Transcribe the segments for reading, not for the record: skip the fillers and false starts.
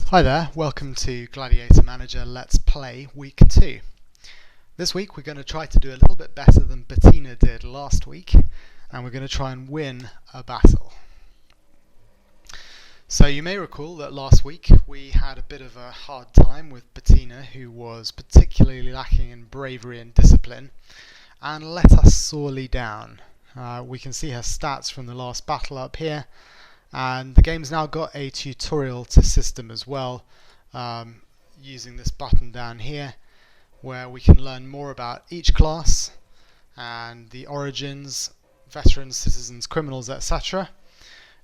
Hi there, welcome to Gladiator Manager Let's Play Week 2. This week we're going to try to do a little bit better than Bettina did last week, and we're going to try and win a battle. So you may recall that last week we had a bit of a hard time with Bettina, who was particularly lacking in bravery and discipline, and let us sorely down. We can see her stats from the last battle up here. And the game's now got a tutorial to system as well, using this button down here, where we can learn more about each class and the origins, veterans, citizens, criminals, etc.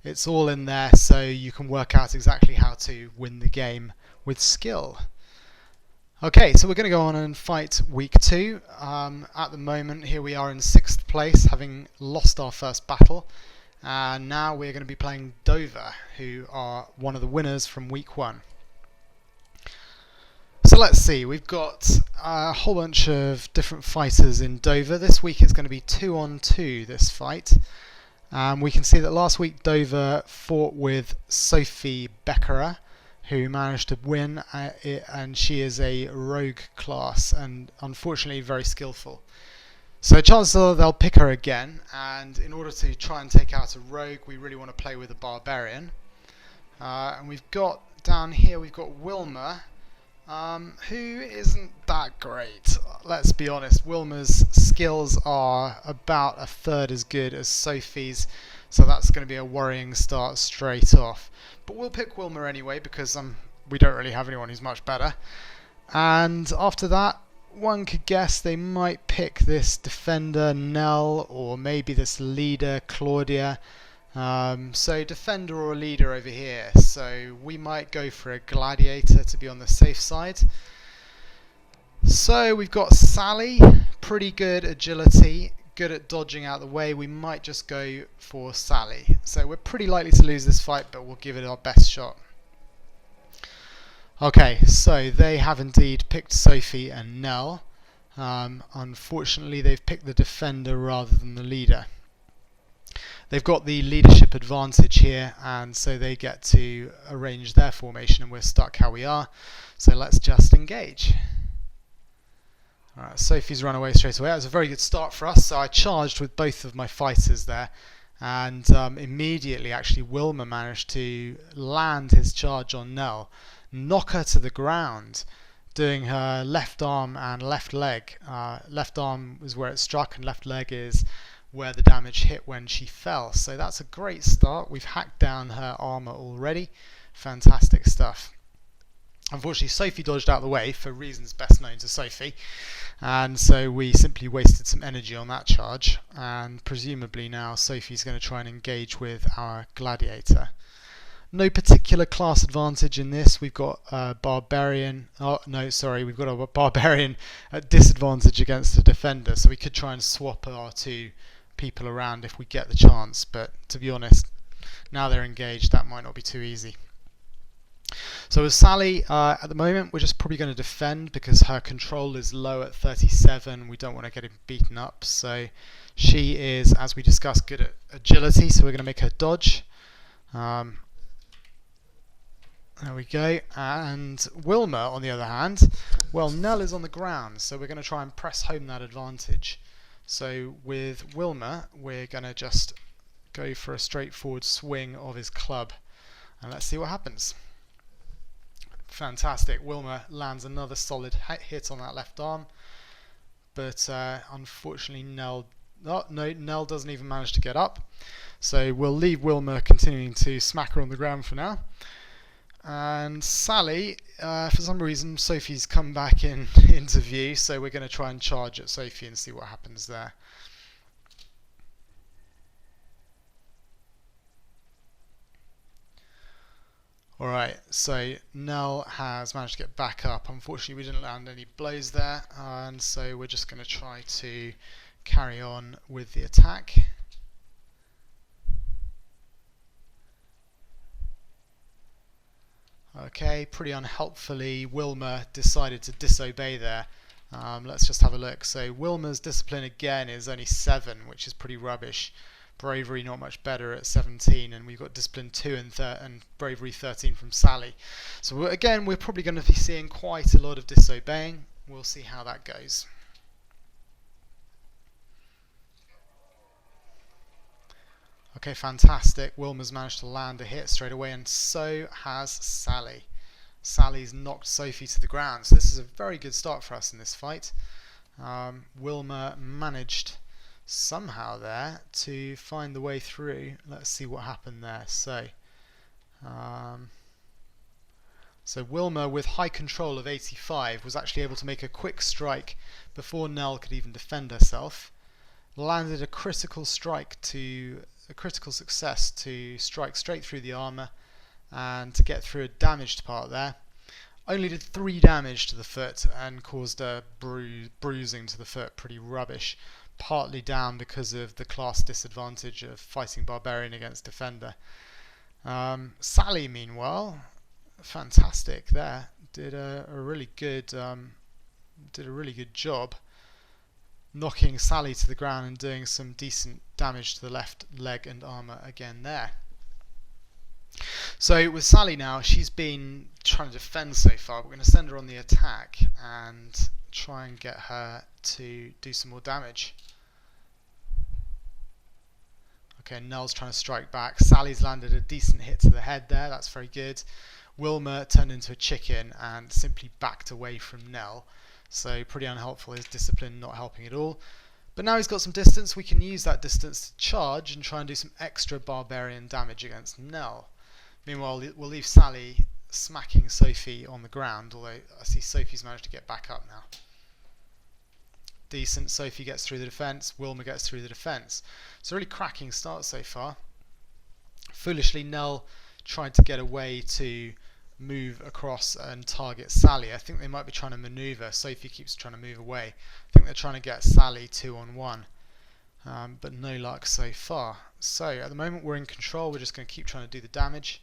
It's all in there, so you can work out exactly how to win the game with skill. Okay, so we're going to go on and fight week 2. At the moment, here we are in 6th place, having lost our first battle. And now we're going to be playing Dover, who are one of the winners from week 1. So let's see, we've got a whole bunch of different fighters in Dover. This week it's going to be 2-on-2, this fight. We can see that last week Dover fought with Sophie Beckerer, who managed to win, and she is a rogue class and unfortunately very skillful. So chances are they'll pick her again, and in order to try and take out a rogue, we really want to play with a barbarian. And we've got down here, we've got Wilmer, who isn't that great. Let's be honest, Wilmer's skills are about a third as good as Sophie's, so that's going to be a worrying start straight off. But we'll pick Wilmer anyway, because we don't really have anyone who's much better. And after that, one could guess they might pick this defender Nell, or maybe this leader Claudia. So defender or leader over here. So we might go for a gladiator to be on the safe side. So we've got Sally, pretty good agility, good at dodging out of the way. We might just go for Sally. So we're pretty likely to lose this fight, but we'll give it our best shot. Okay, so they have indeed picked Sophie and Nell. Unfortunately, they've picked the defender rather than the leader. They've got the leadership advantage here, and so they get to arrange their formation, and we're stuck how we are. So let's just engage. Alright, Sophie's run away straight away. That was a very good start for us, so I charged with both of my fighters there. And immediately, actually, Wilmer managed to land his charge on Nell, knock her to the ground, doing her left arm and left leg. Left arm is where it struck, and left leg is where the damage hit when she fell. So that's a great start. We've hacked down her armor already. Fantastic stuff. Unfortunately, Sophie dodged out of the way for reasons best known to Sophie, and so we simply wasted some energy on that charge, and presumably now Sophie's going to try and engage with our gladiator. No particular class advantage in this. We've got a barbarian. Oh no, sorry, we've got a barbarian at disadvantage against a defender, so we could try and swap our two people around if we get the chance, but to be honest, now they're engaged, that might not be too easy. So with Sally, at the moment, we're just probably going to defend because her control is low at 37. We don't want to get him beaten up. So she is, as we discussed, good at agility, so we're going to make her dodge. There we go. And Wilmer, on the other hand, well, Nell is on the ground, so we're going to try and press home that advantage. So with Wilmer, we're going to just go for a straightforward swing of his club, and let's see what happens. Fantastic. Wilmer lands another solid hit on that left arm, but unfortunately Nell doesn't even manage to get up, so we'll leave Wilmer continuing to smack her on the ground for now. And Sally, for some reason Sophie's come back into view, so we're going to try and charge at Sophie and see what happens there. Alright, so Nell has managed to get back up. Unfortunately, we didn't land any blows there, and so we're just going to try to carry on with the attack. Okay, pretty unhelpfully, Wilmer decided to disobey there. Let's just have a look. So Wilmer's discipline again is only 7, which is pretty rubbish. Bravery not much better at 17, and we've got Discipline 2 and Bravery 13 from Sally. So again, we're probably going to be seeing quite a lot of disobeying. We'll see how that goes. Okay, fantastic. Wilmer's managed to land a hit straight away, and so has Sally. Sally's knocked Sophie to the ground, so this is a very good start for us in this fight. Wilmer managed somehow there to find the way through. Let's see what happened there. So Wilmer, with high control of 85, was actually able to make a quick strike before Nell could even defend herself. Landed a critical success to strike straight through the armour and to get through a damaged part there. Only did 3 damage to the foot and caused a bruising to the foot, pretty rubbish. Partly down because of the class disadvantage of fighting Barbarian against Defender. Sally, meanwhile, fantastic there. Did a really good job knocking Sally to the ground and doing some decent damage to the left leg and armour again there. So with Sally now, she's been trying to defend so far. We're going to send her on the attack and try and get her to do some more damage. Okay, Nell's trying to strike back. Sally's landed a decent hit to the head there. That's very good. Wilmer turned into a chicken and simply backed away from Nell. So pretty unhelpful. His discipline not helping at all. But now he's got some distance. We can use that distance to charge and try and do some extra Barbarian damage against Nell. Meanwhile, we'll leave Sally smacking Sophie on the ground, although I see Sophie's managed to get back up now. Decent. Sophie gets through the defence. Wilmer gets through the defence. It's a really cracking start so far. Foolishly, Nell tried to get away to move across and target Sally. I think they might be trying to manoeuvre. Sophie keeps trying to move away. I think they're trying to get Sally 2-on-1. But no luck so far. So at the moment we're in control. We're just going to keep trying to do the damage.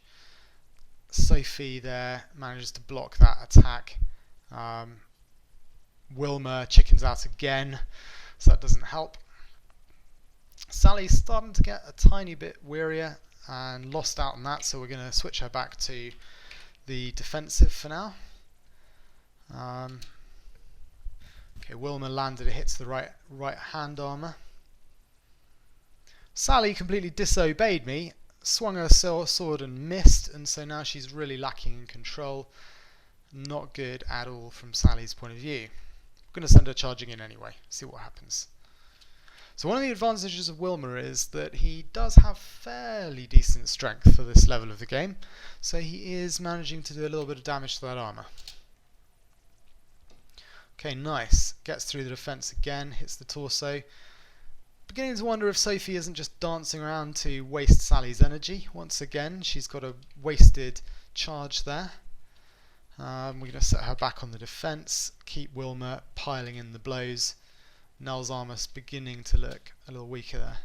Sophie there manages to block that attack. Wilmer chickens out again, so that doesn't help. Sally's starting to get a tiny bit wearier and lost out on that, so we're going to switch her back to the defensive for now. Okay, Wilmer landed a hit to the right hand armour. Sally completely disobeyed me, swung her sword and missed, and so now she's really lacking in control. Not good at all from Sally's point of view. I'm going to send her charging in anyway, see what happens. So one of the advantages of Wilmer is that he does have fairly decent strength for this level of the game, so he is managing to do a little bit of damage to that armour. Okay, nice. Gets through the defence again, hits the torso. Beginning to wonder if Sophie isn't just dancing around to waste Sally's energy. Once again, she's got a wasted charge there. We're going to set her back on the defence, keep Wilmer piling in the blows. Nell's armour's beginning to look a little weaker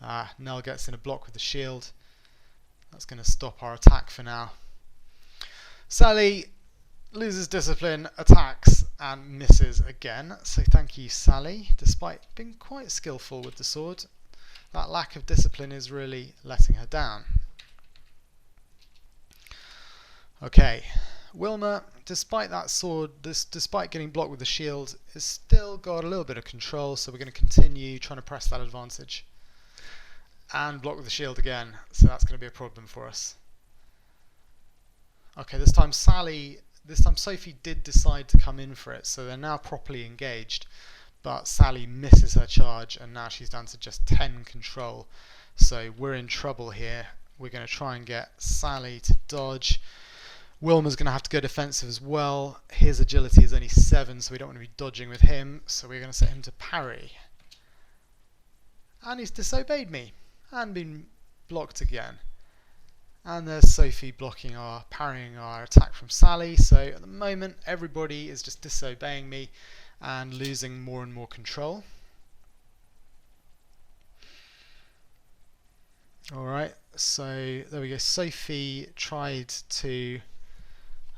there. Nell gets in a block with the shield. That's going to stop our attack for now. Sally loses discipline, attacks and misses again. So thank you, Sally. Despite being quite skillful with the sword, that lack of discipline is really letting her down. Okay. Wilmer, despite that sword, despite getting blocked with the shield, has still got a little bit of control, so we're going to continue trying to press that advantage. And block with the shield again, so that's going to be a problem for us. Okay, this time Sophie did decide to come in for it, so they're now properly engaged, but Sally misses her charge, and now she's down to just 10 control, so we're in trouble here. We're going to try and get Sally to dodge. Wilmer's going to have to go defensive as well. His agility is only 7, so we don't want to be dodging with him. So we're going to set him to parry. And he's disobeyed me. And been blocked again. And there's Sophie parrying our attack from Sally. So at the moment, everybody is just disobeying me and losing more and more control. Alright, so there we go. Sophie tried to...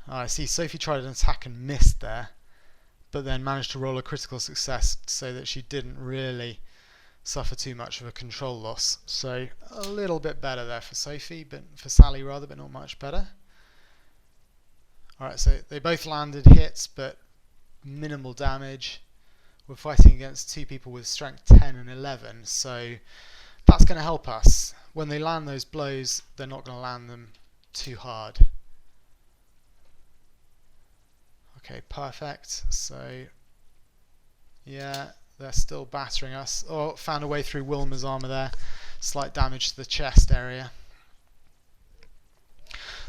I see Sophie tried an attack and missed there, but then managed to roll a critical success so that she didn't really suffer too much of a control loss. So a little bit better there for Sophie, but for Sally rather, but not much better. Alright, so they both landed hits, but minimal damage. We're fighting against two people with strength 10 and 11, so that's going to help us. When they land those blows, they're not going to land them too hard. Okay, perfect. So, yeah, they're still battering us. Oh, found a way through Wilmer's armor there. Slight damage to the chest area.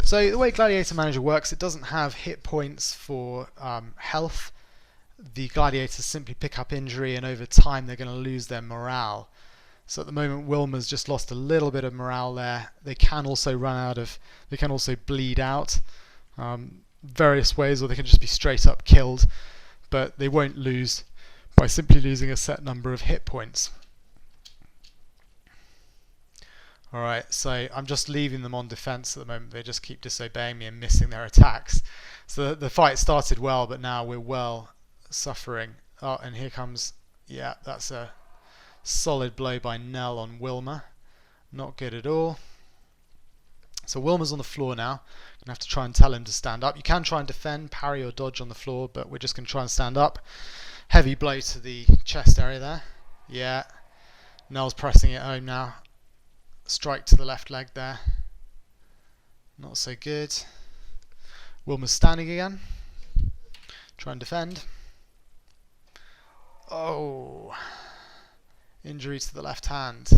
So the way Gladiator Manager works, it doesn't have hit points for health. The gladiators simply pick up injury, and over time they're going to lose their morale. So at the moment Wilmer's just lost a little bit of morale there. They can also they can also bleed out various ways, or they can just be straight up killed, but they won't lose by simply losing a set number of hit points. Alright, so I'm just leaving them on defense at the moment. They just keep disobeying me and missing their attacks. So the fight started well, but now we're well suffering. Oh, and here comes, yeah, that's a solid blow by Nell on Wilmer. Not good at all. So Wilmer's on the floor now. Gonna have to try and tell him to stand up. You can try and defend, parry or dodge on the floor, but we're just gonna try and stand up. Heavy blow to the chest area there. Yeah. Nell's pressing it home now. Strike to the left leg there. Not so good. Wilmer's standing again. Try and defend. Oh. Injury to the left hand.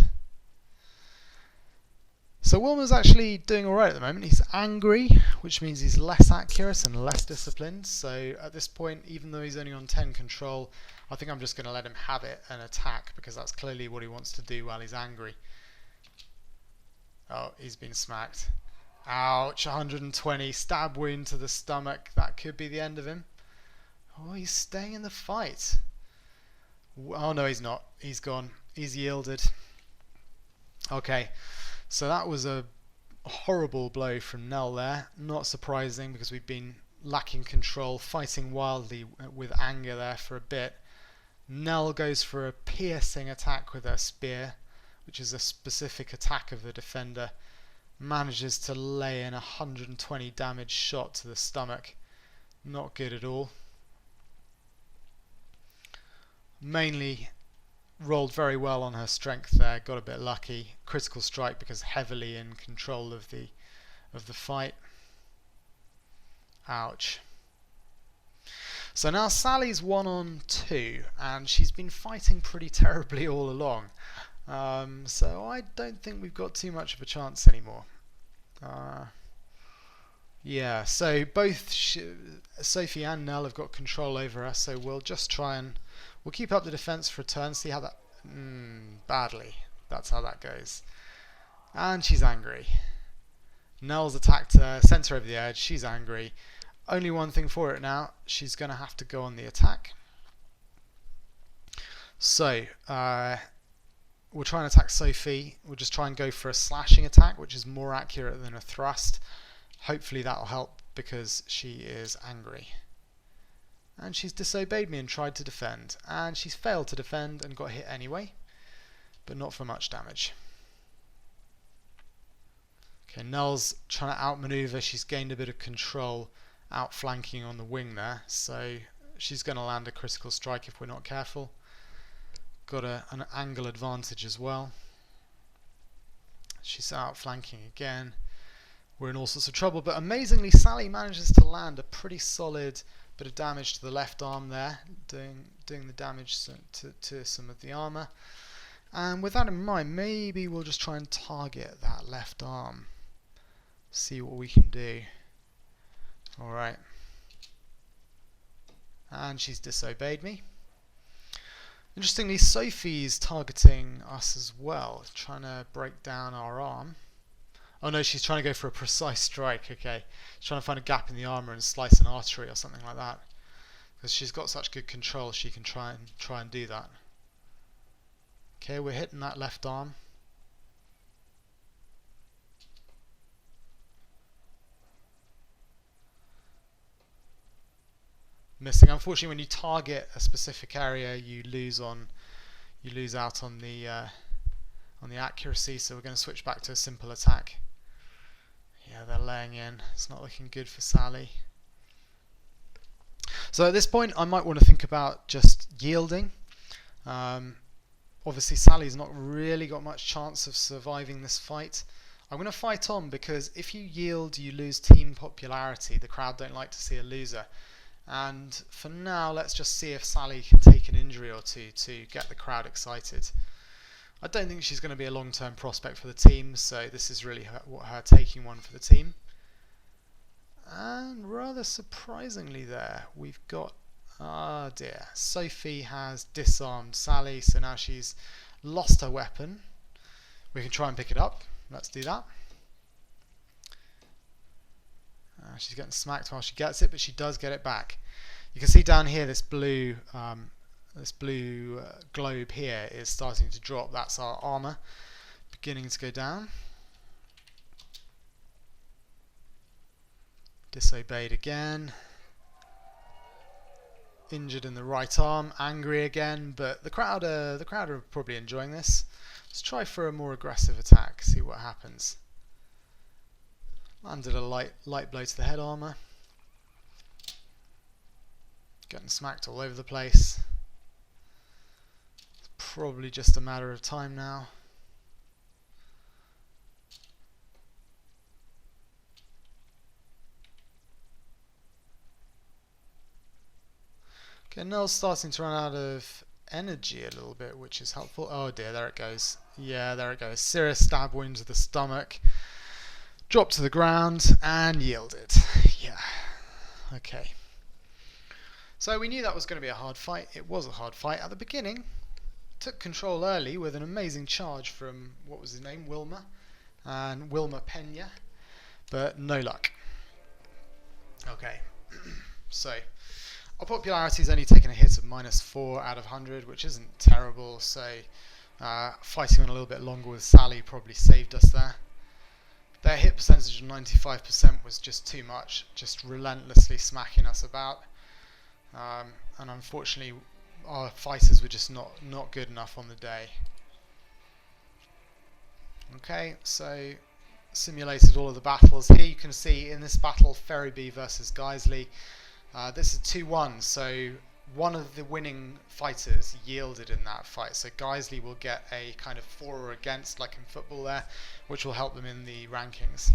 So Wilmer's actually doing alright at the moment. He's angry, which means he's less accurate and less disciplined. So at this point, even though he's only on 10 control, I think I'm just going to let him have it and attack, because that's clearly what he wants to do while he's angry. Oh, he's been smacked. Ouch, 120. Stab wound to the stomach. That could be the end of him. Oh, he's staying in the fight. Oh no, he's not. He's gone. He's yielded. Okay, so that was a horrible blow from Nell there. Not surprising, because we've been lacking control, fighting wildly with anger there for a bit. Nell goes for a piercing attack with her spear, which is a specific attack of the defender. Manages to lay in a 120 damage shot to the stomach. Not good at all. Mainly rolled very well on her strength there, got a bit lucky. Critical strike because heavily in control of the fight. Ouch. So now Sally's 1 on 2, and she's been fighting pretty terribly all along. So I don't think we've got too much of a chance anymore. Yeah, so both Sophie and Nell have got control over us, so we'll just try and we'll keep up the defense for a turn, see how that badly. That's how that goes. And she's angry. Nell's attacked her, sent her over the edge. She's angry. Only one thing for it now. She's going to have to go on the attack. So we'll try and attack Sophie. We'll just try and go for a slashing attack, which is more accurate than a thrust. Hopefully that'll help, because she is angry. And she's disobeyed me and tried to defend. And she's failed to defend and got hit anyway, but not for much damage. Okay, Nell's trying to outmaneuver. She's gained a bit of control, outflanking on the wing there. So she's going to land a critical strike if we're not careful. Got an angle advantage as well. She's outflanking again. We're in all sorts of trouble, but amazingly Sally manages to land a pretty solid bit of damage to the left arm there, doing the damage to some of the armor. And with that in mind, maybe we'll just try and target that left arm, see what we can do. Alright. And she's disobeyed me. Interestingly, Sophie's targeting us as well, trying to break down our arm. Oh no, she's trying to go for a precise strike, okay. She's trying to find a gap in the armour and slice an artery or something like that. Because she's got such good control, she can try and do that. Okay, we're hitting that left arm. Missing. Unfortunately, when you target a specific area, you lose on you lose out on the accuracy. So we're going to switch back to a simple attack. Yeah, they're laying in. It's not looking good for Sally. So at this point, I might want to think about just yielding. Obviously, Sally's not really got much chance of surviving this fight. I'm going to fight on because if you yield, you lose team popularity. The crowd don't like to see a loser. And for now, let's just see if Sally can take an injury or two to get the crowd excited. I don't think she's going to be a long-term prospect for the team, so this is really her taking one for the team. And rather surprisingly there, we've got, ah dear, Sophie has disarmed Sally, so now she's lost her weapon. We can try and pick it up. Let's do that. She's getting smacked while she gets it, but she does get it back. You can see down here this blue globe here is starting to drop. That's our armor beginning to go down. Disobeyed again. Injured in the right arm. Angry again, but the crowd are probably enjoying this. Let's try for a more aggressive attack. See what happens. Landed a light blow to the head armor. Getting smacked all over the place. It's probably just a matter of time now. Okay, Nell's starting to run out of energy a little bit, which is helpful. Oh dear, there it goes. Yeah, there it goes. Serious stab wound to the stomach. Dropped to the ground and yielded. Yeah. Okay. So we knew that was going to be a hard fight. It was a hard fight at the beginning. Took control early with an amazing charge from, what was his name, Wilmer, and Wilmer Pena, but no luck. Okay. So our popularity's only taken a hit of -4 out of 100, which isn't terrible. So fighting on a little bit longer with Sally probably saved us there. Their hit percentage of 95% was just too much, just relentlessly smacking us about. And unfortunately, our fighters were just not good enough on the day. Okay, so simulated all of the battles. Here you can see in this battle, Ferriby versus Geisley. This is 2-1, so one of the winning fighters yielded in that fight. So Geisley will get a kind of for or against, like in football there, which will help them in the rankings.